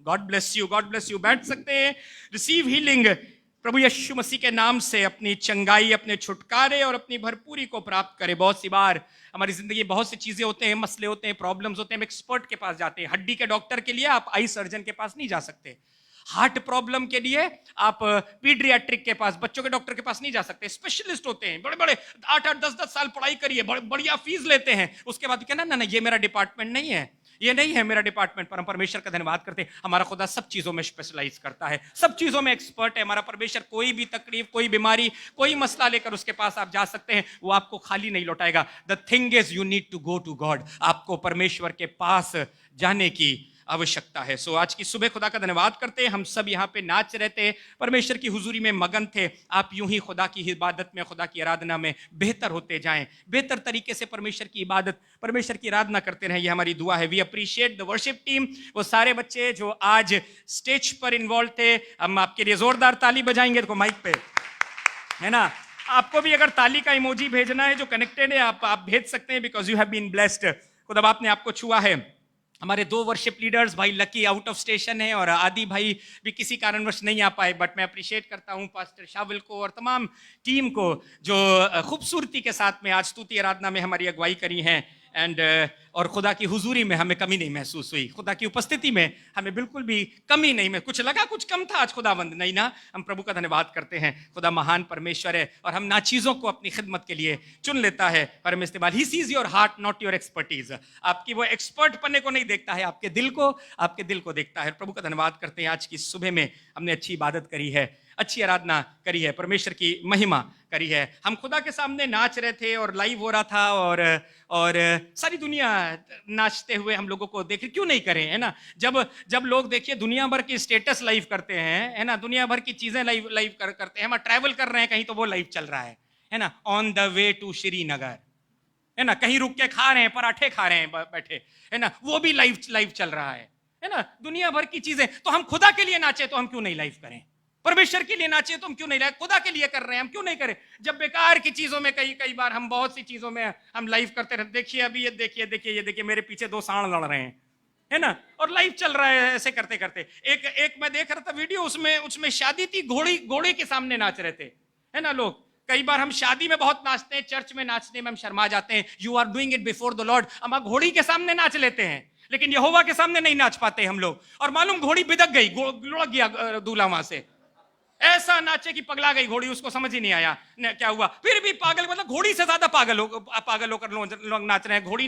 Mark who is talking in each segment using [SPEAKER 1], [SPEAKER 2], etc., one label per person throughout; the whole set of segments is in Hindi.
[SPEAKER 1] God bless you, God bless you. बैठ सकते हैं। Receive healing. प्रभु यीशु मसीह के नाम से अपनी चंगाई, अपने छुटकारे और अपनी भरपूरी को प्राप्त करें। बहुत सी बार हमारी जिंदगी बहुत सी चीजें होते हैं, मसले होते हैं, प्रॉब्लम्स होते हैं, हम एक्सपर्ट के पास जाते हैं। हड्डी के डॉक्टर के लिए आप आई सर्जन के पास नहीं जा सकते। हार्ट प्रॉब्लम के लिए आप पीडियाट्रिक के पास, बच्चों के डॉक्टर के पास नहीं जा सकते। स्पेशलिस्ट होते हैं, बड़े बड़े 8-8 10-10 साल पढ़ाई करिए, बढ़िया फीस लेते हैं, उसके बाद कहना ना ना ये मेरा डिपार्टमेंट नहीं है, ये नहीं है मेरा डिपार्टमेंट। पर हम परमेश्वर का धन्यवाद करते हैं, हमारा खुदा सब चीजों में स्पेशलाइज करता है, सब चीजों में एक्सपर्ट है हमारा परमेश्वर। कोई भी तकलीफ, कोई बीमारी, कोई मसला लेकर उसके पास आप जा सकते हैं, वो आपको खाली नहीं लौटाएगा। The thing is you need to go to God. आपको परमेश्वर के पास जाने की आवश्यकता है। सो आज की सुबह खुदा का धन्यवाद करते हैं। हम सब यहाँ पे नाच रहे थे, परमेश्वर की हुजूरी में मगन थे। आप यूं ही खुदा की इबादत में, खुदा की आराधना में बेहतर होते जाएं, बेहतर तरीके से परमेश्वर की इबादत, परमेश्वर की आराधना करते रहें, ये हमारी दुआ है। We appreciate the worship team, वो सारे बच्चे जो आज स्टेज पर इन्वॉल्व थे। हम आपके लिए जोरदार ताली बजाएंगे तो माइक पे, है ना। आपको भी अगर ताली का इमोजी भेजना है, जो कनेक्टेड है, आप भेज सकते हैं, because you have been blessed. खुदा बाप ने आपको छुआ है। हमारे 2 वर्शिप लीडर्स, भाई लकी आउट ऑफ स्टेशन है और आदि भाई भी किसी कारणवश नहीं आ पाए, बट मैं अप्रिशिएट करता हूं पास्टर शाविल को और तमाम टीम को जो खूबसूरती के साथ में आज स्तुति आराधना में हमारी अगुवाई करी है। एंड और खुदा की हुजूरी में हमें कमी नहीं महसूस हुई, खुदा की उपस्थिति में हमें बिल्कुल भी कमी नहीं। में कुछ लगा कुछ कम था आज, खुदावंद नहीं ना, हम प्रभु का धन्यवाद करते हैं। खुदा महान परमेश्वर है और हम नाचीजों को अपनी खिदमत के लिए चुन लेता है पर हम इस्तेमाल। He sees your heart not your expertise. आपकी वो एक्सपर्ट पन्ने को नहीं देखता है, आपके दिल को, आपके दिल को देखता है। प्रभु का धन्यवाद करते हैं। आज की सुबह में हमने अच्छी इबादत करी है, अच्छी आराधना करी है, परमेश्वर की महिमा करी है। हम खुदा के सामने नाच रहे थे और लाइव हो रहा था और सारी दुनिया नाचते हुए हम लोगों को देख, क्यों नहीं करें, है ना। जब लोग देखिए दुनिया भर की स्टेटस लाइव करते हैं, है ना, दुनिया भर की चीजें लाइव करते हैं। हम ट्रैवल कर रहे हैं कहीं तो वो लाइव चल रहा है ना। On the way to Srinagar, है ना, कहीं रुक के खा रहे हैं, पराठे खा रहे हैं बैठे, है ना, वो भी लाइव चल रहा है ना। दुनिया भर की चीजें। तो हम खुदा के लिए नाचे तो हम क्यों नहीं लाइव करें, परमेश्वर के लिए नाचे तो हम क्यों नहीं लाइव, खुदा के लिए कर रहे हैं हम क्यों नहीं करें। जब बेकार की चीजों में कई बार हम बहुत सी चीजों में हम लाइव करते रहते, देखिए अभी ये देखिए मेरे पीछे 2 सांड लड़ रहे हैं, है ना, और लाइव चल रहा है ऐसे करते करते। एक मैं देख रहा था वीडियो, उसमें शादी थी, घोड़े के सामने नाच रहे थे, है ना लोग। कई बार हम शादी में बहुत नाचते हैं, चर्च में नाचने में हम शर्मा जाते हैं। You are doing it before the lord. हम घोड़ी के सामने नाच लेते हैं, लेकिन यहोवा के सामने नहीं नाच पाते हम लोग। और मालूम घोड़ी बिदक गई, लुढ़क गया दूल्हा वहां से, ऐसा नाचे कि पगला गई घोड़ी, उसको समझ ही नहीं आया क्या हुआ। फिर भी पागल, मतलब घोड़ी से ज्यादा पागल होकर लोग नाच रहे हैं। घोड़ी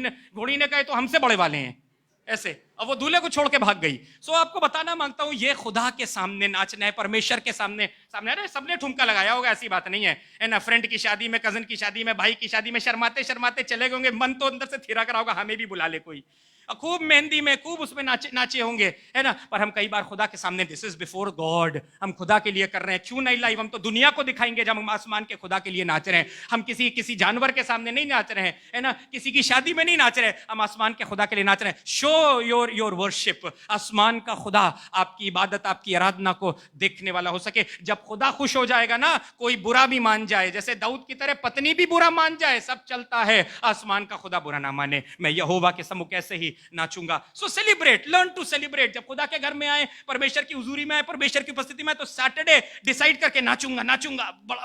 [SPEAKER 1] ने कहे तो हमसे बड़े वाले हैं ऐसे, अब वो दूल्हे को छोड़ के भाग गई। सो आपको बताना मांगता हूं, ये खुदा के सामने नाचना है, परमेश्वर के सामने। अरे सबने ठुमका लगाया होगा, ऐसी बात नहीं है ना। फ्रेंड की शादी में, कजन की शादी में, भाई की शादी में शर्माते शर्माते चले गए होंगे, मन तो अंदर से थिरा करा होगा हमें भी बुला ले कोई, खूब मेहंदी में खूब उसमें नाचे होंगे, है ना। पर हम कई बार खुदा के सामने, दिस इज बिफोर गॉड, हम खुदा के लिए कर रहे हैं। क्यों नहीं लाइव, हम तो दुनिया को दिखाएंगे जब हम आसमान के खुदा के लिए नाच रहे हैं। हम किसी जानवर के सामने नहीं नाच रहे हैं, है ना, किसी की शादी में नहीं नाच रहे, हम आसमान के खुदा के लिए नाच रहे हैं। Show your worship. आसमान का खुदा आपकी इबादत, आपकी आराधना को देखने वाला हो सके। जब खुदा खुश हो जाएगा ना, कोई बुरा भी मान जाए, जैसे दाऊद की तरह पत्नी भी बुरा मान जाए, सब चलता है, आसमान का खुदा बुरा ना माने। मैं यहोवा के सम्मुख कैसे ही नाचूंगा। सो सेलिब्रेट, लर्न टू सेलिब्रेट। जब खुदा के घर में आए, परमेश्वर की हुजूरी में आए, परमेश्वर की उपस्थिति में, तो सैटरडे डिसाइड करके नाचूंगा,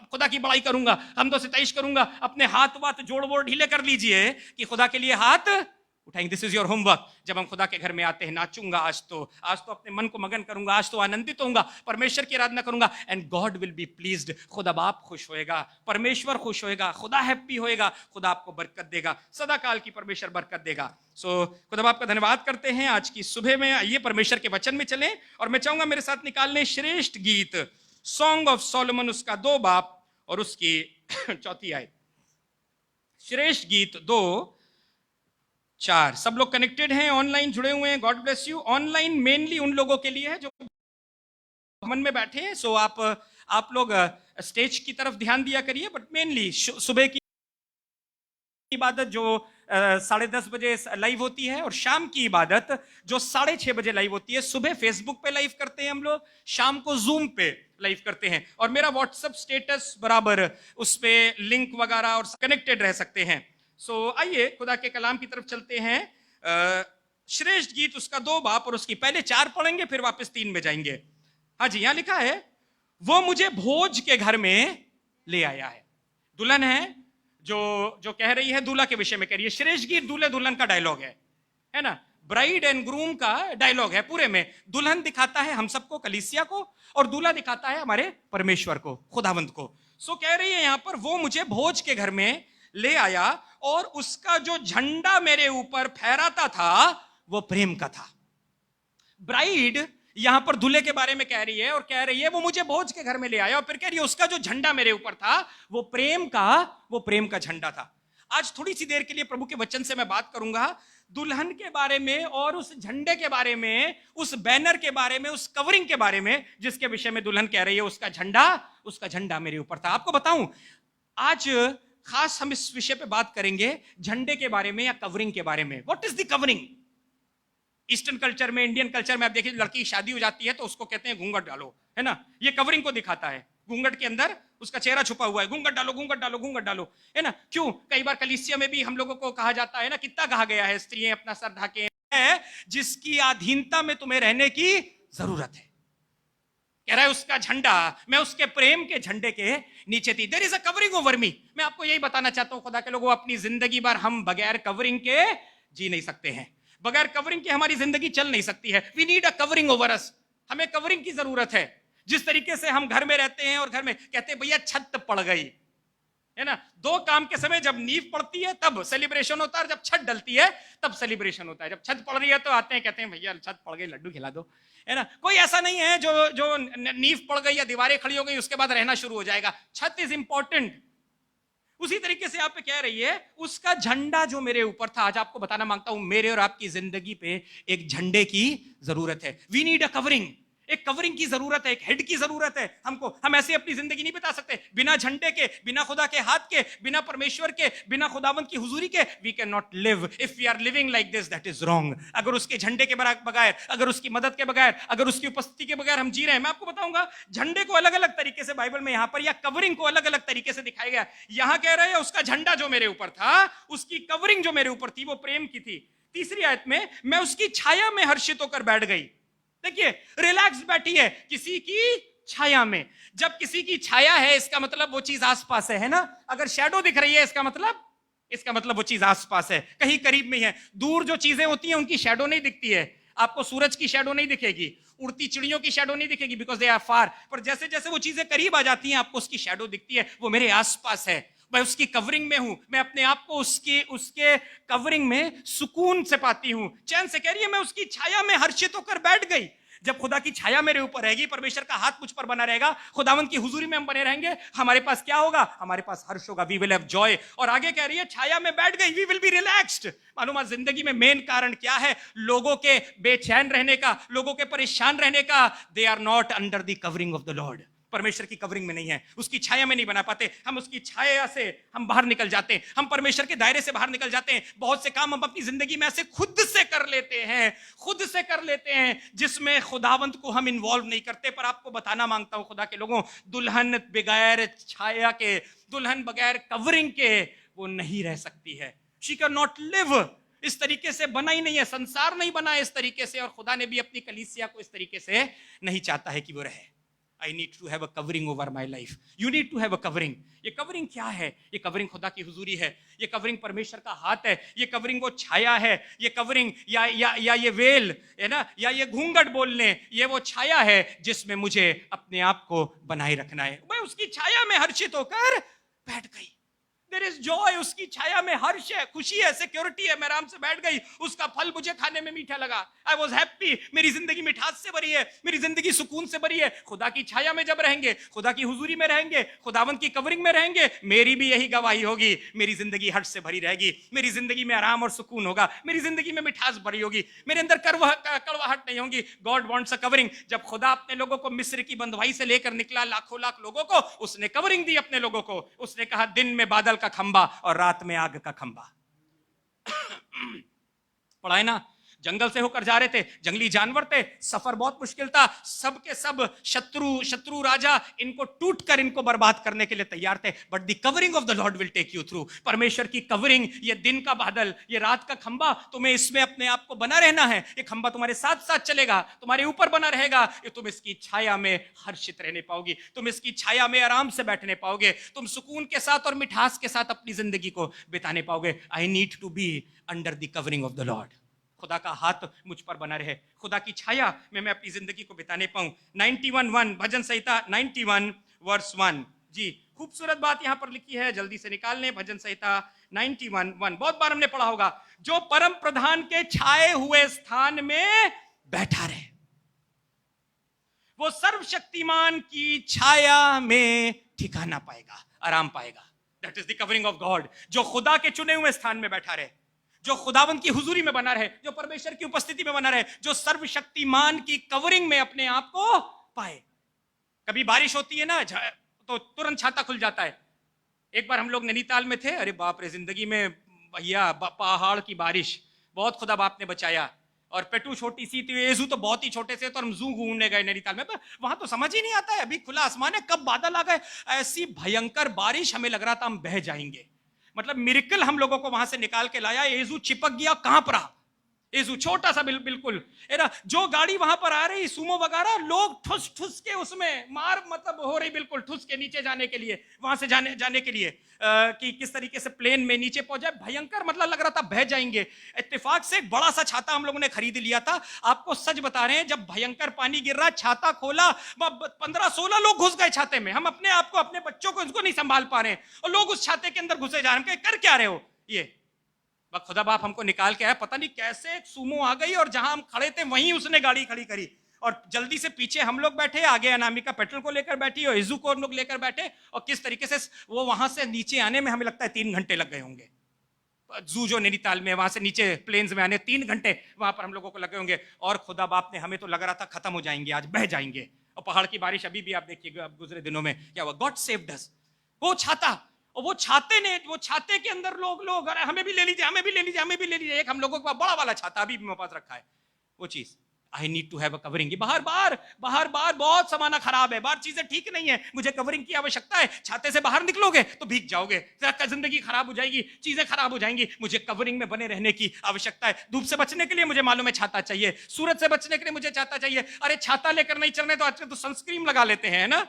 [SPEAKER 1] खुदा की बड़ाई करूंगा, हम तो सिताइश करूंगा। अपने हाथ वाथ जोड़ ढीले कर लीजिए कि खुदा के लिए हाथ उठाएंगे। This is your homework. जब हम खुदा के घर में आते हैं, नाचूंगा आज तो अपने मन को मगन करूंगा, आज तो आनंदित होऊंगा, परमेश्वर की आराधना करूंगा, and God will be pleased. खुदा बाप खुश होएगा, परमेश्वर खुश होएगा, खुदा हैप्पी होएगा, खुदा आपको बरकत देगा, सदा काल की परमेश्वर बरकत देगा। सो खुदा बाप का धन्यवाद करते हैं। आज की सुबह में आइए परमेश्वर के वचन में चलें, और मैं चाहूंगा मेरे साथ निकालने श्रेष्ठ गीत, सॉन्ग ऑफ सोलोमन, उसका 2 बाब और उसकी 4 आयत। श्रेष्ठ गीत 2:4। सब लोग कनेक्टेड हैं, ऑनलाइन जुड़े हुए हैं, God bless you. Online mainly उन लोगों के लिए है जो भवन में बैठे हैं। सो आप लोग स्टेज की तरफ ध्यान दिया करिए, बट मेनली सुबह की इबादत जो 10:30 बजे लाइव होती है, और शाम की इबादत जो 6:30 बजे लाइव होती है। सुबह फेसबुक पे लाइव करते हैं हम लोग, शाम को जूम पे लाइव करते हैं, और मेरा व्हाट्सएप स्टेटस बराबर, उस पे लिंक वगैरह, और कनेक्टेड रह सकते हैं। सो आइए खुदा के कलाम की तरफ चलते हैं। श्रेष्ठ गीत उसका 2 बाप और उसकी पहले 4 पढ़ेंगे, फिर वापस 3 में जाएंगे। हाँ जी, यहां लिखा है वो मुझे भोज के घर में ले आया है। दुल्हन है जो कह रही है, दूल्हा के विषय में कह रही है। श्रेष्ठ गीत दूल्हे दुल्हन का डायलॉग है ना, ब्राइड एंड ग्रूम का डायलॉग है पूरे में। दुल्हन दिखाता है हम सबको, कलीसिया को, और दूल्हा दिखाता है हमारे परमेश्वर को, खुदावंत को। सो कह रही है यहां पर वो मुझे भोज के घर में ले आया और उसका जो झंडा मेरे ऊपर फहराता था वो प्रेम का था। ब्राइड यहां पर दूल्हे के बारे में कह रही है और कह रही है वो मुझे भोज के घर में ले आया, और फिर कह रही है उसका जो झंडा मेरे ऊपर था वो प्रेम का झंडा था। आज थोड़ी सी देर के लिए प्रभु के वचन से मैं बात करूंगा दुल्हन के बारे में और उस झंडे के बारे में, उस बैनर के बारे में, उस कवरिंग के बारे में जिसके विषय में दुल्हन कह रही है उसका झंडा मेरे ऊपर था। आपको बताऊं, आज खास हम इस विषय पे बात करेंगे झंडे के बारे में या कवरिंग के बारे में। What is the covering? Eastern culture में, इंडियन कल्चर में आप देखिए, लड़की की शादी हो जाती है तो उसको कहते हैं घूंघट डालो, है ना। ये कवरिंग को दिखाता है, घूंघट के अंदर उसका चेहरा छुपा हुआ है, घूंघट डालो घूंघट डालो घूंघट डालो, है ना। क्यों? कई बार कलीसिया में भी हम लोगों को कहा जाता है ना, कितना कहा गया है, स्त्रियां अपना सर ढके है जिसकी अधीनता में तुम्हें रहने की जरूरत है। कह रहा है उसका झंडा, मैं उसके प्रेम के झंडे के नीचे थी। There is a covering over me. मैं आपको यही बताना चाहता हूं खुदा के लोगों, अपनी जिंदगी भर हम बगैर कवरिंग के जी नहीं सकते हैं। बगैर कवरिंग के हमारी जिंदगी चल नहीं सकती है। We need a covering over us. हमें कवरिंग की जरूरत है। जिस तरीके से हम घर में रहते हैं और घर में कहते हैं भैया छत पड़ गई, है ना। 2 काम के समय, जब नींव पड़ती है तब सेलिब्रेशन होता है, और जब छत डलती है तब सेलिब्रेशन होता है। जब छत पड़ रही है तो आते हैं, कहते हैं भैया छत पड़ गई, लड्डू खिला दो, है ना। कोई ऐसा नहीं है जो नींव पड़ गई या दीवारें खड़ी हो गई उसके बाद रहना शुरू हो जाएगा। छत इज इंपॉर्टेंट। उसी तरीके से आप पे कह रही है उसका झंडा जो मेरे ऊपर था। आज आपको बताना मांगता हूं, मेरे और आपकी जिंदगी पे एक झंडे की जरूरत है। We need a covering. एक कवरिंग की जरूरत है, एक हेड की जरूरत है हमको। हम ऐसे अपनी जिंदगी नहीं बिता सकते बिना झंडे के, बिना खुदा के हाथ के, बिना परमेश्वर के, बिना खुदावंत की हुजूरी के। We can not live. If we are living like this, that is wrong. अगर उसके झंडे के बगैर, अगर उसकी मदद के बगैर, अगर उसकी उपस्थिति के बगैर हम जी रहे हैं। मैं आपको बताऊंगा झंडे को अलग अलग तरीके से बाइबल में यहां पर, या कवरिंग को अलग अलग तरीके से दिखाया गया। यहां कह रहे हैं उसका झंडा जो मेरे ऊपर था, उसकी कवरिंग जो मेरे ऊपर थी वो प्रेम की थी। तीसरी आयत में, मैं उसकी छाया में हर्षित होकर बैठ गई। देखिए, रिलैक्स बैठी है किसी की छाया में। जब किसी की छाया है इसका मतलब वो चीज आसपास है ना। अगर शैडो दिख रही है इसका मतलब वो चीज आसपास है, कहीं करीब में है। दूर जो चीजें होती हैं उनकी शैडो नहीं दिखती है। आपको सूरज की शैडो नहीं दिखेगी, उड़ती चिड़ियों की शैडो नहीं दिखेगी, बिकॉज दे आर फार। पर जैसे जैसे वो चीजें करीब आ जाती हैं आपको उसकी शैडो दिखती है। वो मेरे आसपास है, मैं उसकी कवरिंग में हूं। मैं अपने आप को उसके कवरिंग में सुकून से पाती हूं, चैन से। कह रही है मैं उसकी छाया में हर्षित होकर बैठ गई। जब खुदा की छाया मेरे ऊपर रहेगी, परमेश्वर का हाथ मुझ पर बना रहेगा, खुदावंत की हुजूरी में हम बने रहेंगे, हमारे पास क्या होगा? हमारे पास हर्ष होगा। We will have joy. और आगे कह रही है छाया में बैठ गई, वी विल बी रिलैक्स्ड। मालूम है जिंदगी में मेन कारण क्या है लोगों के बेचैन रहने का, लोगों के परेशान रहने का? They are not under the covering of the lord. परमेश्वर की कवरिंग में नहीं है, उसकी छाया में नहीं बना पाते। हम उसकी छाया से हम बाहर निकल जाते हैं, हम परमेश्वर के दायरे से बाहर निकल जाते हैं। बहुत से काम हम अपनी जिंदगी में ऐसे खुद से कर लेते हैं जिसमें खुदावंत को हम इन्वॉल्व नहीं करते। पर आपको बताना मांगता हूं खुदा के लोगों, दुल्हन बगैर छाया के, दुल्हन बगैर कवरिंग के वो नहीं रह सकती है। She can not live. इस तरीके से बना ही नहीं है, संसार नहीं बना है इस तरीके से, और खुदा ने भी अपनी कलीसिया को इस तरीके से नहीं चाहता है कि वो रहे। I need to have a covering over my life. You need to have a covering. ये कवरिंग क्या है? ये कवरिंग खुदा की हुजूरी है, ये कवरिंग परमेश्वर का हाथ है, ये कवरिंग वो छाया है, ये कवरिंग या ये वेल है ना, या ये घूंघट बोलने, ये वो छाया है जिसमें मुझे अपने आप को बनाए रखना है। मैं उसकी छाया में हर्षित होकर बैठ गई। There is joy। उसकी छाया में हर्ष है, खुशी है, सिक्योरिटी है। मैं आराम से बैठ गई, उसका फल मुझे खाने में मीठा लगा। I was happy। मेरी जिंदगी मिठास से भरी है, मेरी जिंदगी सुकून से भरी है। खुदा की छाया में जब रहेंगे, खुदा की हुजूरी में रहेंगे, खुदावंत की कवरिंग में रहेंगे, मेरी भी यही गवाही होगी, मेरी जिंदगी हर्ष से भरी रहेगी, मेरी जिंदगी में आराम और सुकून होगा, मेरी जिंदगी में मिठास भरी होगी, मेरे अंदर कड़वाहट नहीं होगी। God wants a covering. जब खुदा अपने लोगों को मिस्र की बंधुआई से लेकर निकला, लाखों लाख लोगों को उसने कवरिंग दी अपने लोगों को। उसने कहा दिन में बादल का खंबा और रात में आग का खंबा। पढ़ा है ना, जंगल से होकर जा रहे थे, जंगली जानवर थे, सफर बहुत मुश्किल था, सब के सब शत्रु राजा इनको टूट कर इनको बर्बाद करने के लिए तैयार थे। But the covering of the lord will take you through. परमेश्वर की कवरिंग, ये दिन का बादल, ये रात का खंबा, तुम्हें इसमें अपने आप को बना रहना है। ये खंबा तुम्हारे साथ साथ चलेगा, तुम्हारे ऊपर बना रहेगा। ये तुम इसकी छाया में हर्षित रहने पाओगी, तुम इसकी छाया में आराम से बैठने पाओगे, तुम सुकून के साथ और मिठास के साथ अपनी जिंदगी को बिताने पाओगे। I need to be under the covering of the lord. खुदा का हाथ मुझ पर बना रहे, खुदा की छाया में मैं अपनी जिंदगी को बिताने पाऊं। 91:1 भजन संहिता 91:1 जी, खूबसूरत बात यहां पर लिखी है, जल्दी से निकाल लें। भजन संहिता 91:1 बहुत बार हमने पढ़ा होगा। जो परम प्रधान के छाए हुए स्थान में बैठा रहे, वो सर्वशक्तिमान की छाया में ठिकाना पाएगा, आराम पाएगा। That is the covering of God. जो खुदा के चुने हुए स्थान में बैठा रहे, जो खुदावंत की हुजूरी में बना रहे, जो परमेश्वर की उपस्थिति में बना रहे, जो सर्वशक्तिमान की कवरिंग में अपने आप को पाए। कभी बारिश होती है ना तो तुरंत छाता खुल जाता है। एक बार हम लोग नैनीताल में थे, अरे बाप रे, जिंदगी में भैया पहाड़ की बारिश, बहुत खुदा बाप ने बचाया। और पेटू छोटी सी थी, एजू तो बहुत ही छोटे से, तो हम जू घूमने गए नैनीताल में। वहां तो समझ ही नहीं आता है, अभी खुला आसमान है, कब बादल आ गए। ऐसी भयंकर बारिश, हमें लग रहा था हम बह जाएंगे। मतलब मिरेकल हम लोगों को वहां से निकाल के लाया। एजू चिपक गया, कांप रहा, एजू छोटा सा बिल्कुल। जो गाड़ी वहां पर आ रही सुमो वगैरह, लोग ठुस ठुस के उसमें मार मतलब हो रही, बिल्कुल ठुस के नीचे जाने के लिए, वहां से जाने के लिए कि किस तरीके से प्लेन में नीचे पहुंच जाए। भयंकर, मतलब लग रहा था बह जाएंगे। इत्तेफाक से एक बड़ा सा छाता हम लोगों ने खरीद लिया था। आपको सच बता रहे हैं, जब भयंकर पानी गिर रहा, छाता खोला, 15-16 लोग घुस गए छाते में। हम अपने आप को, अपने बच्चों को इसको नहीं संभाल पा रहे हैं, और लोग उस छाते के अंदर घुसे जा रहे हैं। कर क्या रहे हो ये? खुदा बाप हमको निकाल के आया, पता नहीं कैसे एक सुमो आ गई, और जहां हम खड़े थे वहीं उसने गाड़ी खड़ी करी, और जल्दी से पीछे हम लोग बैठे, आगे अनामिका पेट्रोल को लेकर बैठी और इजू को हम लोग लेकर बैठे। और किस तरीके से वो वहां से नीचे आने में हमें लगता है 3 घंटे लग गए होंगे। जू जो नैनीताल में, वहां से नीचे प्लेन्स में आने 3 घंटे वहां पर हम लोगों को लगे होंगे। और खुदा बाप ने, हमें तो लग रहा था खत्म हो जाएंगे आज, बह जाएंगे। और पहाड़ की बारिश अभी भी आप देखिएगा, अब गुजरे दिनों में क्या हुआ, गॉड सेव्ड अस। वो छाता, और वो छाते के अंदर लोग अरे हमें भी ले लीजिए, हमें भी ले लीजिए, हमें भी ले लीजिए। एक हम लोगों के पास बड़ा वाला छाता अभी भी मेरे पास रखा है। वो चीज, I need to have a covering. बाहर बहुत समाना खराब है, बाहर चीजें ठीक नहीं है, मुझे कवरिंग की आवश्यकता है। छाते से बाहर निकलोगे तो भीग जाओगे, जिंदगी खराब हो जाएगी, चीजें खराब हो जाएंगी। मुझे कवरिंग में बने रहने की आवश्यकता है। धूप से बचने के लिए मुझे मालूम है छाता चाहिए, सूरज से बचने के लिए मुझे छाता चाहिए। अरे छाता लेकर नहीं चलने तो आजकल तो सनस्क्रीन लगा लेते हैं ना,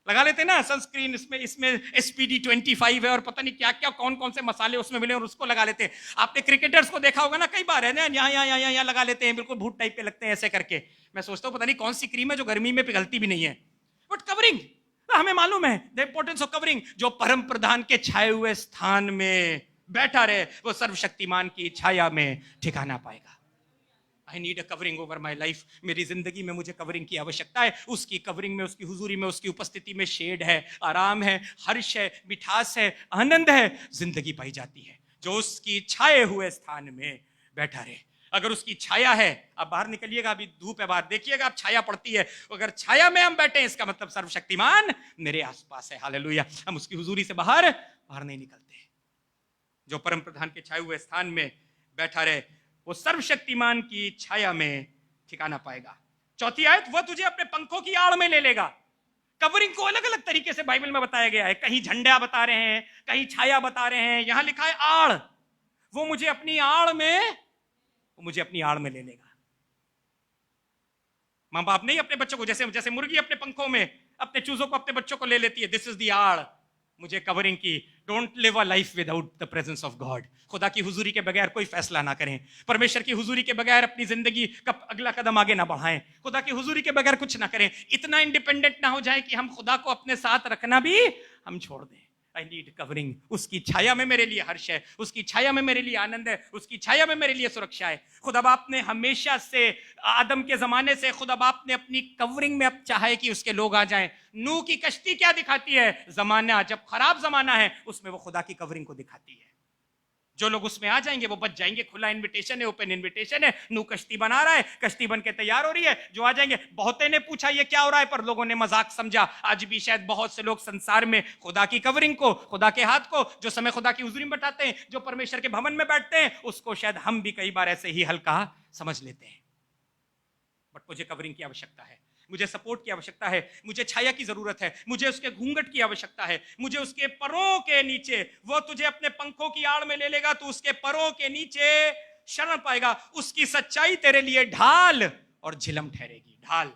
[SPEAKER 1] लगा लेते हैं ना सनस्क्रीन। इसमें SPD 25 है, और पता नहीं क्या क्या कौन कौन से मसाले उसमें मिले, और उसको लगा लेते हैं। आपने क्रिकेटर्स को देखा होगा ना, कई बार है ना, यहाँ लगा लेते हैं, बिल्कुल भूत टाइप के लगते हैं ऐसे करके। मैं सोचता हूँ पता नहीं कौन सी क्रीम है जो गर्मी में पिघलती भी नहीं है। बट कवरिंग, हमें मालूम है द इंपॉर्टेंस ऑफ कवरिंग। जो परम प्रधान के छाए हुए स्थान में बैठा रहे, वो सर्वशक्तिमान की छाया में ठिकाना पाएगा। I need a covering over my life. मेरी जिंदगी में मुझे कवरिंग की आवश्यकता है। उसकी कवरिंग में, उसकी हुजूरी में, उसकी उपस्थिति में शेड है, आराम है, हर्ष है, मिठास है, आनंद है, जिंदगी पाई जाती है। जो उसकी छाए हुए स्थान में बैठा रहे। अगर उसकी छाया है, आप बाहर निकलिएगा, अभी धूप है बाहर, देखिएगा आप, छाया पड़ती है। अगर छाया में हम बैठे हैं, इसका मतलब सर्वशक्तिमान मेरे आसपास है। हालेलुया। हम उसकी हुजूरी से बाहर नहीं निकलते। जो परम प्रधान के छाए हुए स्थान में बैठा रहे, वो सर्वशक्तिमान की छाया में ठिकाना पाएगा। चौथी आयत, वह तुझे अपने पंखों की आड़ में ले लेगा। कवरिंग को अलग अलग तरीके से बाइबल में बताया गया है। कहीं झंडा बता रहे हैं, कहीं छाया बता रहे हैं, यहां लिखा है आड़। वो मुझे अपनी आड़ में ले लेगा। मां बाप नहीं अपने बच्चों को, जैसे मुर्गी अपने पंखों में अपने चूजों को, अपने बच्चों को ले लेती है, दिस इज द आड़ मुझे कवरिंग की। Don't live a life without the presence of God. खुदा की हुजूरी के बगैर कोई फैसला ना करें। परमेश्वर की हुजूरी के बगैर अपनी जिंदगी का अगला कदम आगे ना बढ़ाएं। खुदा की हुजूरी के बगैर कुछ ना करें। इतना इंडिपेंडेंट ना हो जाए कि हम खुदा को अपने साथ रखना भी हम छोड़ दें। I need covering. उसकी छाया में मेरे लिए हर्ष है, उसकी छाया में मेरे लिए आनंद है, उसकी छाया में मेरे लिए सुरक्षा है। खुदा बाप ने हमेशा से, आदम के जमाने से खुदा बाप ने अपनी कवरिंग में अब चाहे कि उसके लोग आ जाएं। नूह की कश्ती क्या दिखाती है? जमाना जब खराब जमाना है, उसमें वो खुदा की कवरिंग को दिखाती है। जो लोग उसमें आ जाएंगे वो बच जाएंगे। खुला इनविटेशन है, ओपन इनविटेशन है। नूह कश्ती बना रहा है, कश्ती बन के तैयार हो रही है। जो आ जाएंगे, बहुतों ने पूछा ये क्या हो रहा है, पर लोगों ने मजाक समझा। आज भी शायद बहुत से लोग संसार में खुदा की कवरिंग को, खुदा के हाथ को, जो समय खुदा की हुजूरी में बैठाते हैं, जो परमेश्वर के भवन में बैठते हैं, उसको शायद हम भी कई बार ऐसे ही हल्का समझ लेते हैं। बट मुझे कवरिंग की आवश्यकता है, मुझे सपोर्ट की आवश्यकता है, मुझे छाया की जरूरत है, मुझे उसके घूंघट की आवश्यकता है, मुझे उसके परों के नीचे, वो तुझे अपने पंखों की आड़ में ले लेगा, तो उसके परों के नीचे शरण पाएगा। उसकी सच्चाई तेरे लिए ढाल और झिलम ठहरेगी। ढाल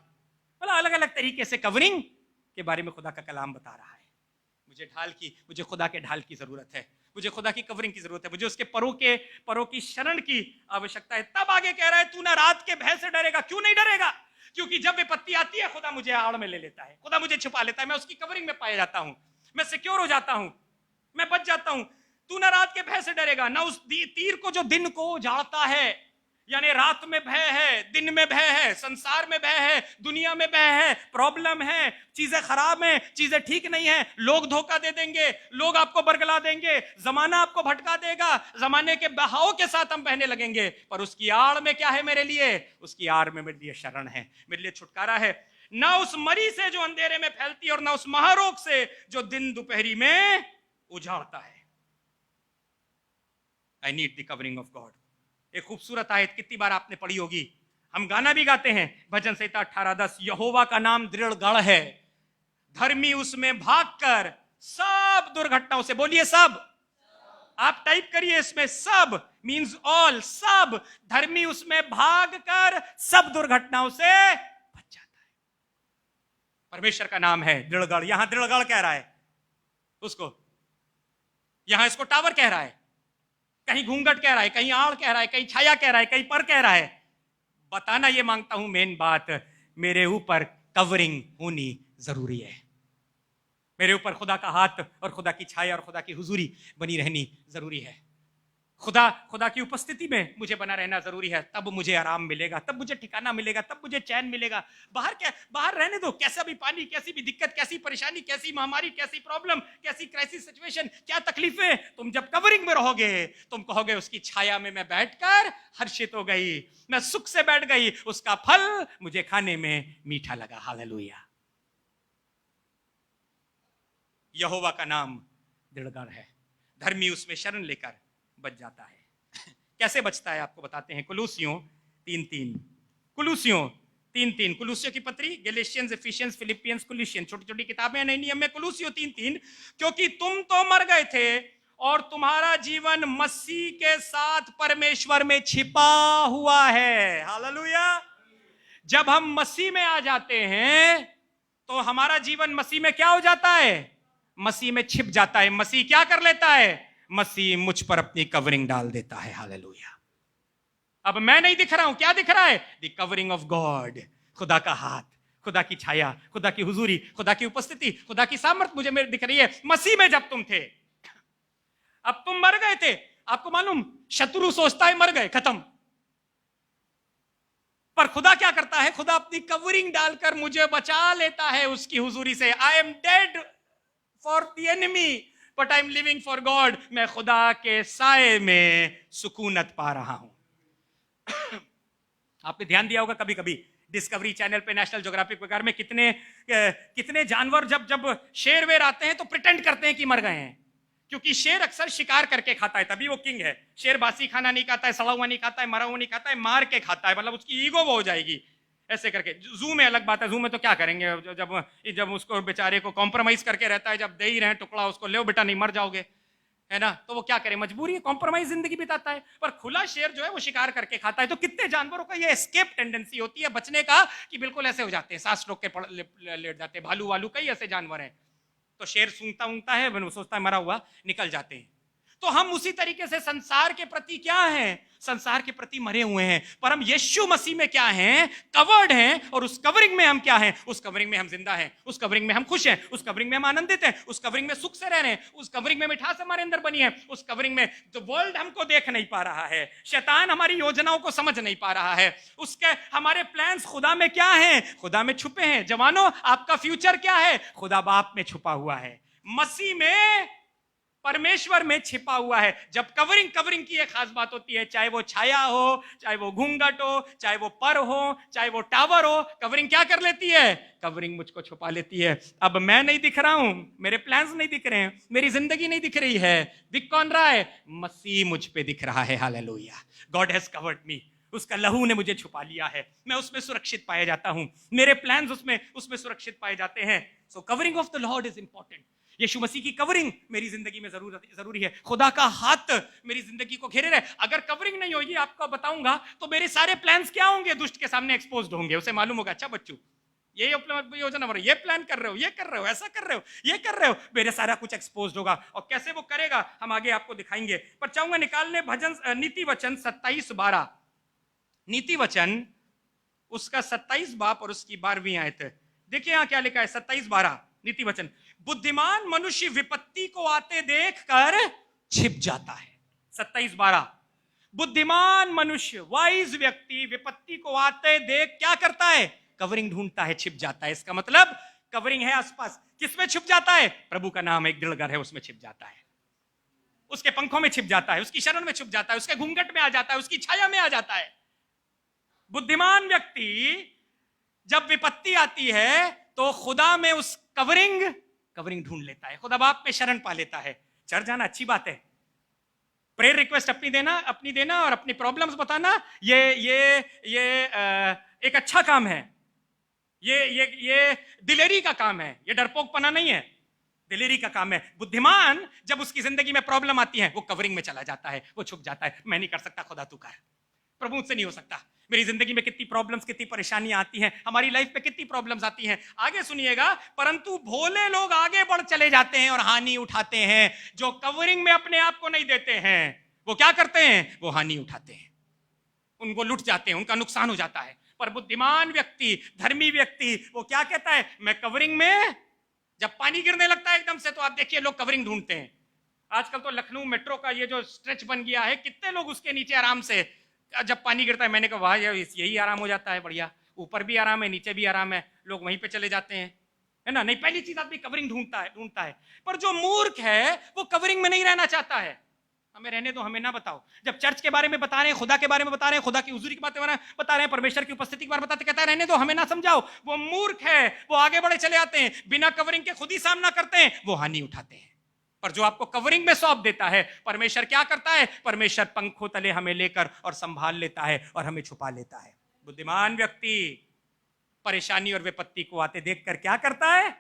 [SPEAKER 1] मतलब अलग अलग तरीके से कवरिंग के बारे में खुदा का कलाम बता रहा है। मुझे खुदा के ढाल की जरूरत है, मुझे खुदा की कवरिंग की जरूरत है, मुझे उसके परों की शरण की आवश्यकता है। तब आगे कह रहा है, तू ना रात के भय से डरेगा। क्यों नहीं डरेगा? क्योंकि जब विपत्ति आती है खुदा मुझे आड़ में ले लेता है, खुदा मुझे छुपा लेता है, मैं उसकी कवरिंग में पाया जाता हूं, मैं सिक्योर हो जाता हूं, मैं बच जाता हूं। तू ना रात के भय से डरेगा, ना उस तीर को जो दिन को उजाड़ता है। यानी रात में भय है, दिन में भय है, संसार में भय है, दुनिया में भय है, प्रॉब्लम है, चीजें खराब हैं, चीजें ठीक नहीं है, लोग धोखा दे देंगे, लोग आपको बरगला देंगे, जमाना आपको भटका देगा, जमाने के बहाव के साथ हम बहने लगेंगे। पर उसकी आड़ में क्या है मेरे लिए? उसकी आड़ में मेरे लिए शरण है, मेरे लिए छुटकारा है। ना उस मरी से जो अंधेरे में फैलती है, और ना उस महारोग से जो दिन दोपहरी में उजाड़ता है। I need the covering of God. एक खूबसूरत आयत, कितनी बार आपने पढ़ी होगी, हम गाना भी गाते हैं, भजन संहिता 18:10, यहोवा का नाम दृढ़ गढ़ है, धर्मी उसमें भागकर सब दुर्घटनाओं से, बोलिए सब, आप टाइप करिए इसमें, सब मींस ऑल, सब, धर्मी उसमें भागकर सब दुर्घटनाओं से बच जाता है। परमेश्वर का नाम है दृढ़गढ़। यहां दृढ़गढ़ कह रहा है उसको, यहां इसको टावर कह रहा है, कहीं घूंघट कह रहा है, कहीं आड़ कह रहा है, कहीं छाया कह रहा है, कहीं पर कह रहा है। बताना ये मांगता हूं मेन बात, मेरे ऊपर कवरिंग होनी जरूरी है। मेरे ऊपर खुदा का हाथ और खुदा की छाया और खुदा की हुजूरी बनी रहनी जरूरी है। खुदा की उपस्थिति में मुझे बना रहना जरूरी है। तब मुझे आराम मिलेगा, तब मुझे ठिकाना मिलेगा, तब मुझे चैन मिलेगा। बाहर रहने दो, कैसा भी पानी, कैसी भी दिक्कत, कैसी परेशानी, कैसी महामारी, कैसी प्रॉब्लम, कैसी क्राइसिस सिचुएशन, क्या तकलीफें, तुम जब कवरिंग में रहोगे तुम कहोगे उसकी छाया में मैं बैठकर हर्षित हो गई, मैं सुख से बैठ गई, उसका फल मुझे खाने में मीठा लगा। हालेलुया। यहोवा का नाम दृढ़गढ़ है, धर्मी उसमें शरण लेकर बच जाता है। कैसे बचता है आपको बताते हैं। कुलूसियों 3:3, कुलूसियों 3:3, कुलूसियों की पत्री, गैलेशियंस, एफिशियंस, फिलिपियंस, कुलूसियन, छोटी छोटी किताबें नए नियम में। कुलूसियों 3:3, क्योंकि तुम तो मर गए थे और तुम्हारा जीवन मसीह के साथ परमेश्वर में छिपा हुआ है। हालेलुया। जब हम मसीह में आ जाते हैं तो हमारा जीवन मसीह में क्या हो जाता है? मसीह में छिप जाता है। मसीह क्या कर लेता है? मसीह मुझ पर अपनी कवरिंग डाल देता है। हालेलुया। अब मैं नहीं दिख रहा हूं, क्या दिख रहा है? द कवरिंग ऑफ गॉड, खुदा का हाथ, खुदा की छाया, खुदा की हुजूरी, खुदा की उपस्थिति, खुदा की सामर्थ मुझे मेरे दिख रही है मसीह में। जब तुम थे, अब तुम मर गए थे, आपको मालूम, शत्रु सोचता है मर गए, खत्म। पर खुदा क्या करता है? खुदा अपनी कवरिंग डालकर मुझे बचा लेता है उसकी हुजूरी से। I am dead for the enemy but I am living for God. मैं खुदा के साए में सुकूनत पा रहा हूं। आपने ध्यान दिया होगा कभी कभी डिस्कवरी चैनल पे, नेशनल ज्योग्राफिक वगैरह में कितने जानवर जब शेर वेर आते हैं तो प्रिटेंड करते हैं कि मर गए हैं, क्योंकि शेर अक्सर शिकार करके खाता है, तभी वो किंग है। शेर बासी खाना नहीं खाता है, सड़ा हुआ नहीं खाता है, मरा हुआ नहीं खाता है, मार के खाता है, मतलब उसकी ईगो वो हो जाएगी ऐसे करके। जू में अलग बात है, जू में तो क्या करेंगे, जब उसको बेचारे को कॉम्प्रोमाइज करके रहता है, जब दे ही रहे टुकड़ा उसको, ले बेटा नहीं मर जाओगे, है ना, तो वो क्या करे, मजबूरी है, कॉम्प्रोमाइज जिंदगी बिताता है। पर खुला शेर जो है वो शिकार करके खाता है। तो कितने जानवरों का ये एस्केप टेंडेंसी होती है बचने का, कि बिल्कुल ऐसे हो जाते हैं, सांस रोक के लेट जाते हैं। भालू वालू कई ऐसे जानवर हैं, तो शेर सूंघता ऊंघता है, सोचता है मरा हुआ, निकल जाते हैं। तो हम उसी तरीके से संसार के प्रति क्या हैं? संसार के प्रति मरे हुए हैं। पर हम यीशु मसीह में क्या हैं? कवर्ड हैं। और उस कवरिंग में हम क्या हैं? उस कवरिंग में हम जिंदा हैं, उस कवरिंग में हम खुश हैं, उस कवरिंग में हम आनंदित हैं, उस कवरिंग में सुख से रह रहे हैं, उस कवरिंग में मिठास हमारे अंदर बनी है, उस कवरिंग में जो वर्ल्ड हमको देख नहीं पा रहा है, शैतान हमारी योजनाओं को समझ नहीं पा रहा है, उसके हमारे प्लान्स खुदा में क्या हैं? खुदा में छुपे हैं। जवानों, आपका फ्यूचर क्या है? खुदा बाप में छुपा हुआ है, मसीह में, परमेश्वर में छिपा हुआ है। जब कवरिंग की एक खास बात होती है, चाहे वो छाया हो, चाहे वो घूंघट हो, चाहे वो पर हो, चाहे वो टावर हो, कवरिंग क्या कर लेती है? कवरिंग मुझको छुपा लेती है। अब मैं नहीं दिख रहा हूं, मेरे प्लान्स नहीं दिख रहे हैं, मेरी जिंदगी नहीं दिख रही है, दिख कौन रहा है? मसीह मुझ पे दिख रहा है। हालेलुया। गॉड हैज कवर्ड मी। उसका लहू ने मुझे छुपा लिया है, मैं उसमें सुरक्षित पाया जाता हूं, मेरे प्लान्स उसमें उसमें सुरक्षित पाए जाते हैं। So covering of the Lord is important. Yeshu Masih की कवरिंग मेरी जिंदगी में जरूरी है। खुदा का हाथ मेरी जिंदगी को घेरे रहे। अगर कवरिंग नहीं होगी, आपको बताऊंगा, तो मेरे सारे प्लान्स क्या होंगे, दुष्ट के सामने एक्सपोज्ड होंगे। उसे मालूम होगा, अच्छा बच्चू ये योजना बना, ये प्लान कर रहे हो, ये कर रहे हो, ऐसा कर रहे हो, ये कर रहे हो, मेरे सारा कुछ एक्सपोज्ड होगा। और कैसे वो करेगा हम आगे आपको दिखाएंगे। पर चाहूंगा निकालने नीति वचन 27:12। नीति वचन उसका 27 बाप और उसकी 12वीं आयत। देखिए यहां क्या लिखा है, 27:12 नीति वचन। बुद्धिमान मनुष्य विपत्ति को आते देख कर छिप जाता है। 27:12 बुद्धिमान मनुष्य, वाइज व्यक्ति विपत्ति को आते देख क्या करता है, कवरिंग ढूंढता है, छिप जाता है। इसका मतलब कवरिंग है आसपास। किसमें छिप जाता है, प्रभु का नाम एक दृढ़ घर है, उसमें छिप जाता है, उसके पंखों में छिप जाता है, उसकी शरण में छिप जाता है, उसके घूंघट में आ जाता है, उसकी छाया में आ जाता है। बुद्धिमान व्यक्ति जब विपत्ति आती है तो खुदा में उस कवरिंग ढूंढ लेता है, खुदा बाप में शरण पा लेता है। चर्च जाना अच्छी बात है, प्रेयर रिक्वेस्ट अपनी देना और अपनी प्रॉब्लम्स बताना, ये एक अच्छा काम है। ये दिलेरी का काम है, ये डरपोकपना नहीं है, दिलेरी का काम है। बुद्धिमान जब उसकी जिंदगी में प्रॉब्लम आती है वो कवरिंग में चला जाता है, वो छुप जाता है। मैं नहीं कर सकता, खुदा तू कर, प्रभु मुझसे नहीं हो सकता। मेरी जिंदगी में कितनी प्रॉब्लम्स, कितनी परेशानियां आती हैं, हमारी लाइफ में कितनी प्रॉब्लम्स आती हैं। आगे सुनिएगा, परंतु भोले लोग आगे बढ़ चले जाते हैं और हानि उठाते हैं। जो कवरिंग में अपने आप को नहीं देते हैं वो क्या करते हैं, वो हानि उठाते हैं, उनको लुट जाते हैं, उनका नुकसान हो जाता है। पर बुद्धिमान व्यक्ति, धर्मी व्यक्ति, वो क्या कहता है, मैं कवरिंग में, जब पानी गिरने लगता है एकदम से, तो आप देखिए लोग कवरिंग ढूंढते हैं। आजकल तो लखनऊ मेट्रो का ये जो स्ट्रेच बन गया है, कितने लोग उसके नीचे आराम से, जब पानी गिरता है, मैंने कहा वाह यही आराम हो जाता है, बढ़िया, ऊपर भी आराम है, नीचे भी आराम है, लोग वहीं पे चले जाते हैं, है ना। नहीं, पहली चीज आदमी कवरिंग ढूंढता है। पर जो मूर्ख है वो कवरिंग में नहीं रहना चाहता है। हमें रहने दो, हमें ना बताओ। जब चर्च के बारे में बता रहे हैं, खुदा के बारे में बता रहे हैं, खुदा की हुजूरी की बातें बता रहे हैं, परमेश्वर की उपस्थिति के बारे में बताते, कहता है रहने दो, हमें ना समझाओ। वो मूर्ख है, वो आगे बढ़े चले आते हैं, बिना कवरिंग के खुद ही सामना करते हैं, वो हानि उठाते हैं। पर जो आपको कवरिंग में सौंप देता है, परमेश्वर क्या करता है, परमेश्वर पंखों तले हमें लेकर और संभाल लेता है और हमें छुपा लेता है। बुद्धिमान व्यक्ति परेशानी और विपत्ति को आते देखकर क्या करता है,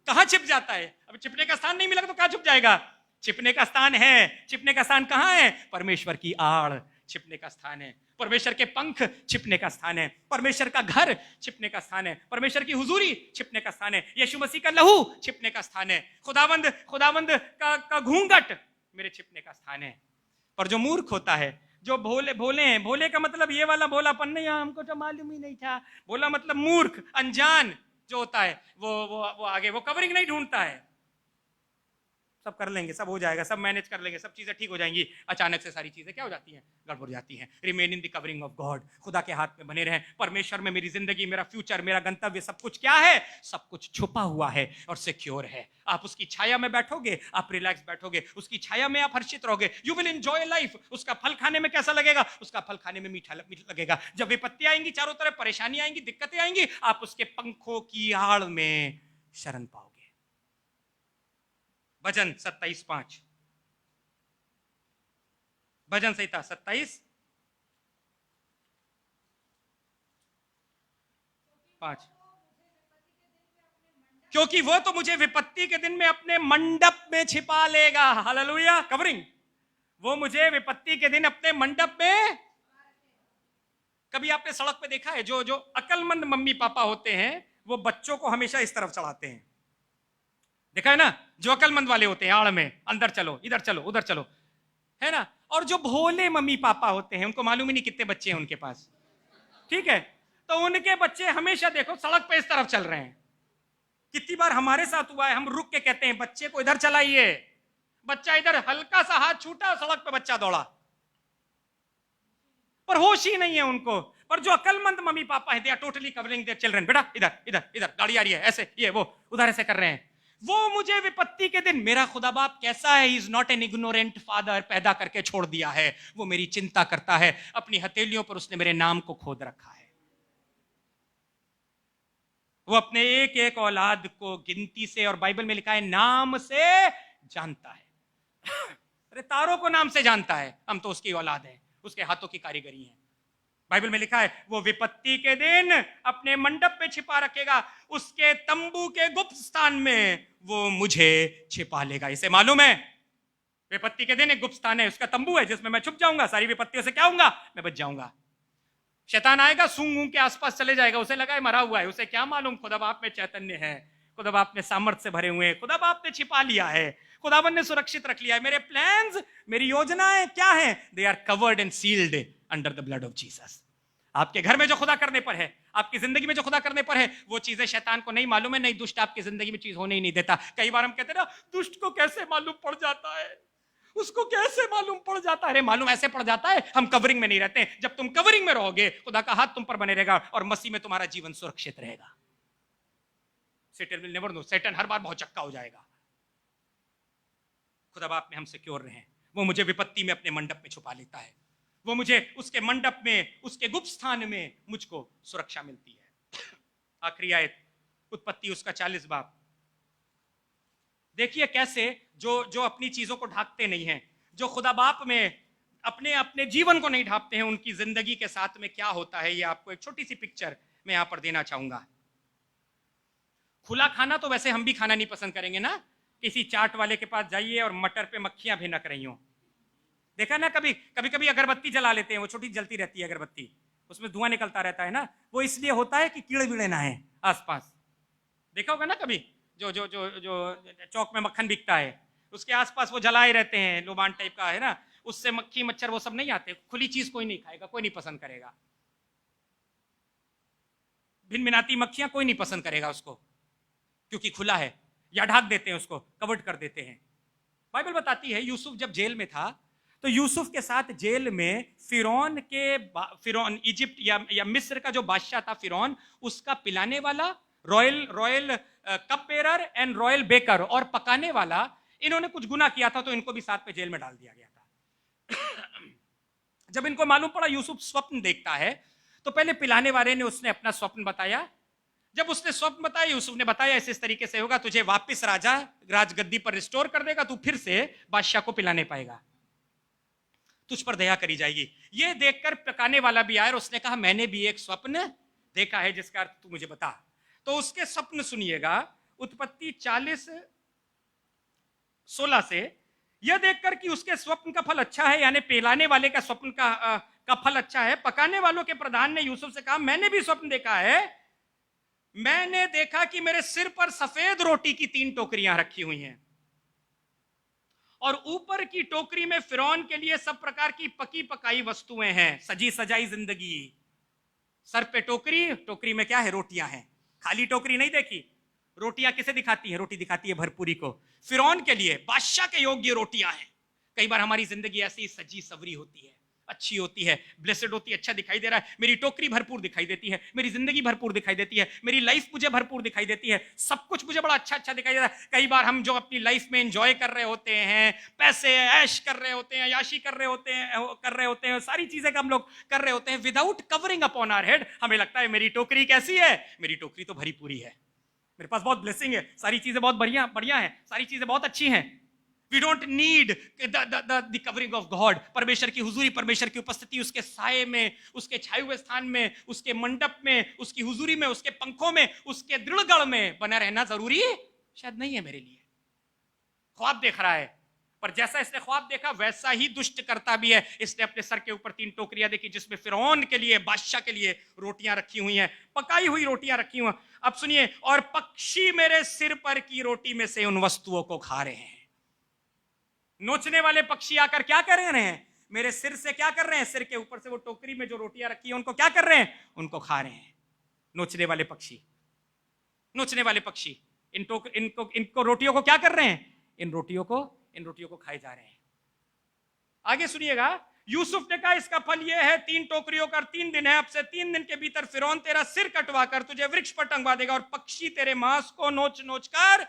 [SPEAKER 1] कहां छिप जाता है। अब छिपने का स्थान नहीं मिला तो कहां छुप जाएगा। छिपने का स्थान है, छिपने का स्थान कहां है, परमेश्वर की आड़ छिपने का स्थान है, परमेश्वर के पंख छिपने का स्थान है, परमेश्वर का घर छिपने का स्थान है, परमेश्वर की हुजूरी छिपने का स्थान है, यीशु मसीह का लहू छिपने का स्थान है, खुदावंद का घूंघट मेरे छिपने का स्थान है। पर जो मूर्ख होता है, जो भोले हैं, भोले का मतलब ये वाला भोलापन नहीं, हमको तो मालूम ही नहीं था, भोला मतलब मूर्ख, अनजान जो होता है, वो आगे वो कवरिंग नहीं ढूंढता है। सब कर लेंगे, सब हो जाएगा, सब मैनेज कर लेंगे, सब चीजें ठीक हो जाएंगी। अचानक से सारी चीजें क्या हो जाती हैं, गड़बड़ जाती हैं। Remain in the covering of God, खुदा के हाथ में बने रहें। परमेश्वर में मेरी जिंदगी, मेरा फ्यूचर, मेरा गंतव्य, सब कुछ क्या है, सब कुछ छुपा हुआ है और सिक्योर है। आप उसकी छाया में बैठोगे, आप रिलैक्स बैठोगे, उसकी छाया में आप हर्षित रहोगे। You will enjoy life. उसका फल खाने में कैसा लगेगा, उसका फल खाने में मीठा लगेगा। जब विपत्ति आएंगी, चारों तरफ परेशानी आएंगी, दिक्कतें आएंगी, आप उसके पंखों की आड़ में शरण पाओगे। भजन 27:5, भजन संहिता 27:5। क्योंकि वो तो मुझे विपत्ति के दिन में अपने मंडप में छिपा लेगा। Hallelujah, covering. वो मुझे विपत्ति के दिन अपने मंडप में। कभी आपने सड़क पे देखा है, जो अक्लमंद मम्मी पापा होते हैं वो बच्चों को हमेशा इस तरफ चढ़ाते हैं, देखा है ना। जो अक्लमंद वाले होते हैं आड़ में, अंदर चलो, इधर चलो, उधर चलो, है ना। और जो भोले मम्मी पापा होते हैं, उनको मालूम ही नहीं कितने बच्चे हैं उनके पास, ठीक है, तो उनके बच्चे हमेशा देखो सड़क पे इस तरफ चल रहे हैं। कितनी बार हमारे साथ हुआ है, हम रुक के कहते हैं बच्चे को इधर चलाइए, बच्चा इधर हल्का सा हाथ छूटा, सड़क पे बच्चा दौड़ा, पर होश ही नहीं है उनको। पर जो अक्लमंद मम्मी पापा है, they are totally covering their children. बेटा इधर इधर इधर, गाड़ी आ रही है, ऐसे, ये वो उधर ऐसे कर रहे हैं। वो मुझे विपत्ति के दिन, मेरा खुदा बाप कैसा है, is not an ignorant father, पैदा करके छोड़ दिया है, वो मेरी चिंता करता है। अपनी हथेलियों पर उसने मेरे नाम को खोद रखा है। वो अपने एक एक औलाद को गिनती से, और बाइबल में लिखा है नाम से जानता है। अरे तारों को नाम से जानता है, हम तो उसकी औलाद हैं, उसके हाथों की कारीगरी है। बाइबल में लिखा है वो विपत्ति के दिन अपने मंडप में छिपा रखेगा, उसके तंबू के गुप्त स्थान में वो मुझे छिपा लेगा। इसे मालूम है विपत्ति के दिन एक गुप्त स्थान है, उसका तंबू है जिसमें मैं छुप जाऊंगा, सारी विपत्तियों से क्या होऊंगा, मैं बच जाऊंगा। शैतान आएगा, सूंघ के आसपास चले जाएगा, उसे लगा है मरा हुआ है, उसे क्या मालूम खुदा बाप में चैतन्य है, खुदा बाप ने सामर्थ्य से भरे हुए हैं, खुदा बाप ने छिपा लिया है, खुदावन ने सुरक्षित रख लिया है। मेरे प्लान्स, मेरी योजनाएं क्या हैं, they are covered and sealed under the blood of Jesus. आपके घर में जो खुदा करने पर है, आपकी जिंदगी में जो खुदा करने पर है, वो चीजें शैतान को नहीं मालूम है, नहीं दुष्ट आपकी जिंदगी में चीज होने ही नहीं देता। कई बार हम कहते हैं ना, दुष्ट को कैसे मालूम पड़ जाता है, उसको कैसे मालूम पड़ जाता है। अरे मालूम ऐसे पड़ जाता है, हम कवरिंग में नहीं रहते। जब तुम कवरिंग में रहोगे, खुदा का हाथ तुम पर बने रहेगा और मसीह में तुम्हारा जीवन सुरक्षित रहेगा। Satan will never know, Satan हर बार बहुत चक्का हो जाएगा। खुदा बाप में हम सिक्योर रहे, वो मुझे विपत्ति में अपने मंडप में छुपा लेता है, वो मुझे उसके मंडप में, उसके गुप्त स्थान में मुझको सुरक्षा मिलती है। आखिरी आयत, उत्पत्ति उसका 40 बाब। देखिए कैसे जो अपनी चीजों को ढांकते नहीं हैं, जो खुदा बाप में अपने अपने जीवन को नहीं ढांपते हैं, उनकी जिंदगी के साथ में क्या होता है, ये आपको एक छोटी सी पिक्चर मैं यहां पर देना चाहूंगा। खुला खाना तो वैसे हम भी खाना नहीं पसंद करेंगे ना, किसी चाट वाले के पास जाइए और मटर पे मक्खियां भिनक रही हो, देखा ना, कभी कभी अगरबत्ती जला लेते हैं, वो छोटी जलती रहती है अगरबत्ती, उसमें धुआं निकलता रहता है ना, वो इसलिए होता है कि कीड़े वीड़े ना है आसपास। देखा होगा ना कभी, जो जो जो जो चौक में मक्खन बिकता है, उसके आसपास वो जलाए रहते हैं, लोबान टाइप का है ना, उससे मक्खी मच्छर वो सब नहीं आते। खुली चीज कोई नहीं खाएगा, कोई नहीं पसंद करेगा, भिन भिनाती मक्खियां कोई नहीं पसंद करेगा उसको, क्योंकि खुला है। या ढाक देते हैं उसको, कवर्ड कर देते हैं। बाइबल बताती है यूसुफ जब जेल में था, तो यूसुफ के साथ जेल में फिरौन इजिप्ट या मिस्र का जो बादशाह था फिरौन, उसका पिलाने वाला, royal cup bearer and royal baker और पकाने वाला, इन्होंने कुछ गुनाह किया था, तो इनको भी साथ में जेल में डाल दिया गया था। जब इनको मालूम पड़ा यूसुफ स्वप्न देखता है, तो पहले पिलाने वाले ने उसने अपना स्वप्न बताया। जब उसने स्वप्न बताया, यूसुफ ने बताया इस तरीके से होगा, तुझे वापस राजगद्दी पर रिस्टोर कर देगा, तू फिर से बादशाह को पिलाने पाएगा, तुझ पर दया करी जाएगी। ये देखकर पकाने वाला भी आया और उसने कहा मैंने भी एक स्वप्न देखा है जिसका अर्थ तू मुझे बता। तो उसके स्वप्न सुनिएगा, उत्पत्ति 40:16 से, यह देखकर कि उसके स्वप्न का फल अच्छा है, यानी पिलाने वाले का स्वप्न का फल अच्छा है, पकाने वालों के प्रधान ने यूसुफ से कहा मैंने भी स्वप्न देखा है, मैंने देखा कि मेरे सिर पर सफेद रोटी की 3 टोकरियां रखी हुई हैं और ऊपर की टोकरी में फिरौन के लिए सब प्रकार की पकी पकाई वस्तुएं हैं, सजी सजाई जिंदगी। सर पे टोकरी, टोकरी में क्या है, रोटियां हैं। खाली टोकरी नहीं देखी, रोटियां किसे दिखाती है, रोटी दिखाती है भरपूरी को। फिरौन के लिए बादशाह के योग्य रोटियां हैं। कई बार हमारी जिंदगी ऐसी सजी सवरी होती है, अच्छी होती है, ब्लेसेड होती है, अच्छा दिखाई दे रहा है, मेरी टोकरी भरपूर दिखाई देती है, मेरी जिंदगी भरपूर दिखाई देती है, मेरी लाइफ मुझे भरपूर दिखाई देती है, सब कुछ मुझे बड़ा अच्छा अच्छा दिखाई देता है। कई बार हम जो अपनी लाइफ में एंजॉय कर रहे होते हैं, पैसे ऐश कर रहे होते हैं, याशी कर रहे होते हैं, सारी चीजें हम लोग कर रहे होते हैं without covering upon our head. हमें लगता है मेरी टोकरी कैसी है, मेरी टोकरी तो भरी पूरी है, मेरे पास बहुत ब्लेसिंग है, सारी चीजें बहुत बढ़िया है, सारी चीजें बहुत अच्छी हैं। We don't need the covering of God. परमेश्वर की हुजूरी, परमेश्वर की उपस्थिति, उसके साये में, उसके छाए हुए स्थान में, उसके मंडप में, उसकी हुजूरी में, उसके पंखों में, उसके दृढ़गढ़ में बना रहना जरूरी शायद नहीं है मेरे लिए। ख्वाब देख रहा है, पर जैसा इसने ख्वाब देखा वैसा ही दुष्ट करता भी है। इसने अपने सर के ऊपर 3 टोकरियां देखी जिसमें फिरौन के लिए, बादशाह के लिए रोटियां रखी हुई हैं, पकाई हुई रोटियां रखी हुई। अब सुनिए, और पक्षी मेरे सिर पर की रोटी में से उन वस्तुओं को खा रहे हैं। नोचने वाले पक्षी आकर क्या कर रहे हैं, मेरे सिर से क्या कर रहे हैं, सिर के ऊपर से वो टोकरी में जो रोटियां रखी है उनको क्या कर रहे हैं, उनको खा रहे हैं। नोचने वाले पक्षी, नोचने वाले पक्षी इनको रोटियों को क्या कर रहे हैं, इन रोटियों को खाए जा रहे हैं। आगे सुनिएगा, यूसुफ ने कहा इसका फल यह है, 3 टोकरियों का 3 दिन है, अब से 3 दिन के भीतर फिरौन तेरा सिर कटवा कर तुझे वृक्ष पर टंगवा देगा और पक्षी तेरे मांस को नोच नोच कर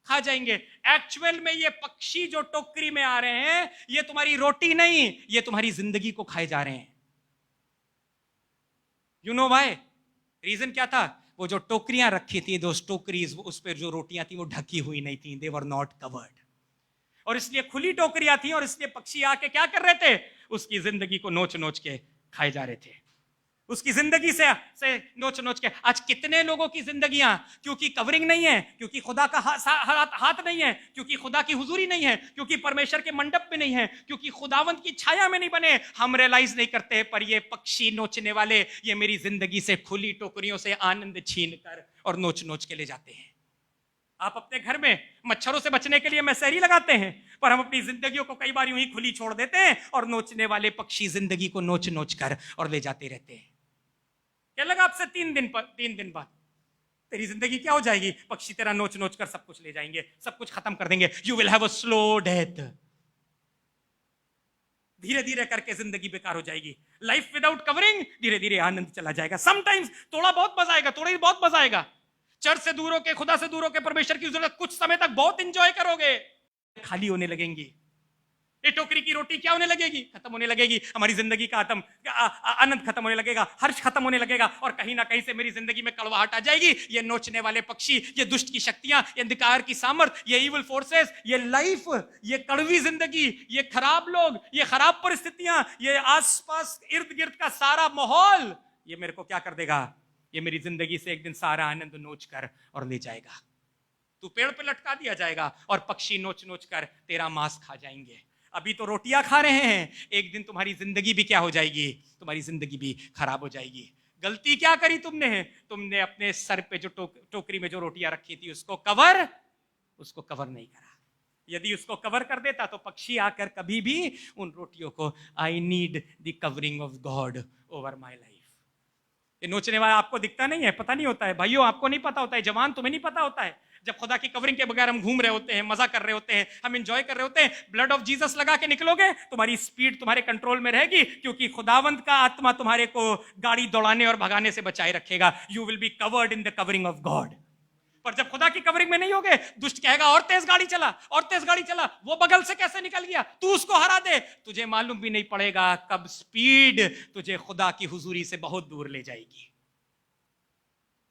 [SPEAKER 1] खा जाएंगे। एक्चुअल में ये पक्षी जो टोकरी में आ रहे हैं, ये तुम्हारी रोटी नहीं, ये तुम्हारी जिंदगी को खाए जा रहे हैं। You know why? रीजन क्या था? वो जो टोकरियां रखी थी, दो टोकरीज, उस पर जो रोटियां थी वो ढकी हुई नहीं थी, दे वर नॉट कवर्ड। और इसलिए खुली टोकरियां थी और इसलिए पक्षी आके क्या कर रहे थे, उसकी जिंदगी को नोच नोच के खाए जा रहे थे, उसकी जिंदगी से नोच नोच के। आज कितने लोगों की जिंदगियां, क्योंकि कवरिंग नहीं है, क्योंकि खुदा का हाथ नहीं है, क्योंकि खुदा की हुजूरी नहीं है, क्योंकि परमेश्वर के मंडप में नहीं है, क्योंकि खुदावंत की छाया में नहीं बने, हम रियलाइज नहीं करते। पर ये पक्षी नोचने वाले ये मेरी जिंदगी से खुली टोकरियों से आनंद छीन कर और नोच नोच के ले जाते हैं। आप अपने घर में मच्छरों से बचने के लिए मसहरी लगाते हैं, पर हम अपनी जिंदगियों को कई बार यूं ही खुली छोड़ देते हैं और नोचने वाले पक्षी जिंदगी को नोच नोच कर और ले जाते रहते हैं। क्या लगा आपसे 3 दिन बाद तेरी जिंदगी क्या हो जाएगी? पक्षी तेरा नोच नोच कर सब कुछ ले जाएंगे, सब कुछ खत्म कर देंगे। You will have a slow death. धीरे धीरे करके जिंदगी बेकार हो जाएगी। लाइफ विदाउट कवरिंग, धीरे धीरे आनंद चला जाएगा। समटाइम्स थोड़ा बहुत मजा आएगा, थोड़ा ही बहुत मजा आएगा। चर्च से दूर होके, खुदा से दूर होके, परमेश्वर की जरूरत कुछ समय तक बहुत एंजॉय करोगे, खाली होने लगेंगी। ये टोकरी की रोटी क्या होने लगेगी? खत्म होने लगेगी। हमारी जिंदगी का आनंद खत्म होने लगेगा, हर्ष खत्म होने लगेगा, और कहीं ना कहीं से मेरी जिंदगी में कड़वाहट आ जाएगी। ये नोचने वाले पक्षी, ये दुष्ट की शक्तियां, ये अंधकार की सामर्थ, ये इविल फोर्सेस, ये लाइफ, ये कड़वी जिंदगी, ये खराब लोग, ये खराब परिस्थितियां, ये आसपास इर्द गिर्द का सारा माहौल, ये मेरे को क्या कर देगा? ये मेरी जिंदगी से एक दिन सारा आनंद नोच कर और ले जाएगा। तू पेड़ पे लटका दिया जाएगा और पक्षी नोच नोच कर तेरा मांस खा जाएंगे। अभी तो रोटियां खा रहे हैं, एक दिन तुम्हारी जिंदगी भी क्या हो जाएगी? तुम्हारी जिंदगी भी खराब हो जाएगी। गलती क्या करी तुमने? तुमने अपने सर पे जो टोकरी में जो रोटियां रखी थी उसको कवर नहीं करा। यदि उसको कवर कर देता तो पक्षी आकर कभी भी उन रोटियों को, I need the covering of God over my life. ये नोचने वाला आपको दिखता नहीं है, पता नहीं होता है भाइयों, आपको नहीं पता होता है, जवान तुम्हें नहीं पता होता है। जब खुदा की कवरिंग के बगैर हम घूम रहे होते हैं, मजा कर रहे होते हैं, हम एंजॉय कर रहे होते हैं, ब्लड ऑफ जीसस लगा के निकलोगे, तुम्हारी स्पीड तुम्हारे कंट्रोल में रहेगी, क्योंकि खुदावंत का आत्मा तुम्हारे को गाड़ी दौड़ाने और भगाने से बचाए रखेगा। You will be covered in the covering of God. पर जब खुदा की कवरिंग में नहीं होगे, दुष्ट कहेगा और तेज गाड़ी चला, और तेज गाड़ी चला, वो बगल से कैसे निकल गया, तू उसको हरा दे। तुझे मालूम भी नहीं पड़ेगा कब स्पीड तुझे खुदा की हुजूरी से बहुत दूर ले जाएगी।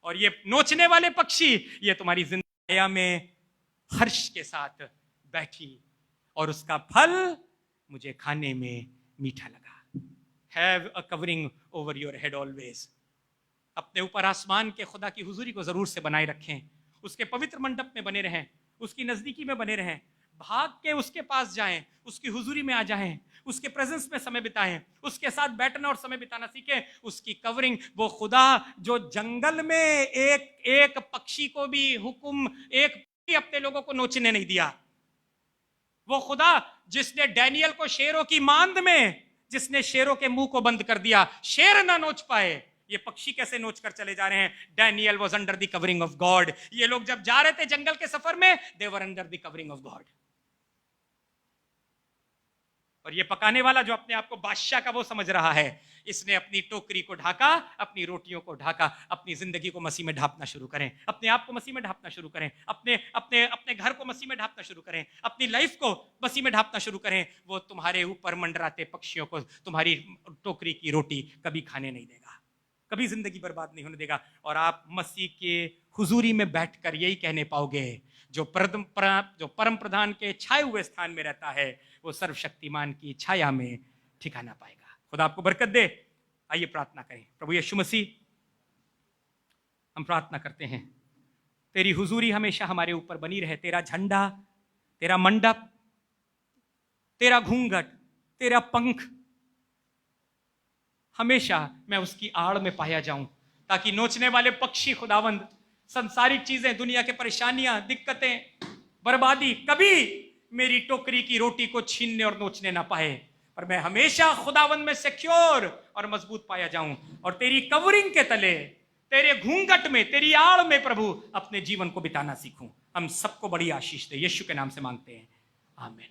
[SPEAKER 1] और ये नोचने वाले पक्षी, ये तुम्हारी जिंदगी में हर्ष के साथ बैठी और उसका फल मुझे खाने में मीठा लगा। Have a covering over your head always. अपने ऊपर आसमान के खुदा की हुजूरी को जरूर से बनाए रखें, उसके पवित्र मंडप में बने रहें, उसकी नजदीकी में बने रहें, भाग के उसके पास जाएं, उसकी हुजूरी में आ जाएं, उसके प्रेजेंस में समय बिताएं, उसके साथ बैठना और समय बिताना सीखें। उसकी कवरिंग, वो खुदा जो जंगल में एक पक्षी को भी हुक्म, एक भी अपने लोगों को नोचने नहीं दिया, वो खुदा जिसने डैनियल को शेरों की मांद में, जिसने शेरों के मुंह को बंद कर दिया, शेर ना नोच पाए, ये पक्षी कैसे नोच कर चले जा रहे हैं? Daniel was under the covering of God. ये लोग जब जा रहे थे जंगल के सफर में, they were under the covering of God. और ये पकाने वाला जो अपने आप को बादशाह का वो समझ रहा है, इसने अपनी टोकरी को ढाका, अपनी रोटियों को ढाका। अपनी जिंदगी को मसीह में ढापना शुरू करें, अपने आप को मसीह में ढापना शुरू करें, अपने अपने अपने घर को मसीह में ढापना शुरू करें, अपनी लाइफ को मसीह में ढापना शुरू करें। वो तुम्हारे ऊपर मंडराते पक्षियों को तुम्हारी टोकरी की रोटी कभी खाने नहीं देगा, कभी जिंदगी बर्बाद नहीं होने देगा। और आप मसीह के हुजूरी में बैठकर यही कहने पाओगे, जो परम प्रधान के छाए हुए स्थान में रहता है, वो सर्वशक्तिमान की छाया में ठिकाना पाएगा। खुदा आपको बरकत दे। आइए प्रार्थना करें। प्रभु यीशु मसीह, हम प्रार्थना करते हैं तेरी हुजूरी हमेशा हमारे ऊपर बनी रहे, तेरा झंडा, तेरा मंडप, तेरा घूंघट, तेरा पंख, हमेशा मैं उसकी आड़ में पाया जाऊं, ताकि नोचने वाले पक्षी, खुदावंद, संसारिक चीजें, दुनिया के परेशानियां, दिक्कतें, बर्बादी कभी मेरी टोकरी की रोटी को छीनने और नोचने ना पाए, पर मैं हमेशा खुदावंद में सिक्योर और मजबूत पाया जाऊं, और तेरी कवरिंग के तले, तेरे घूंघट में, तेरी आड़ में प्रभु अपने जीवन को बिताना सीखूं। हम सबको बड़ी आशीष दे, यीशु के नाम से मांगते हैं, आमीन।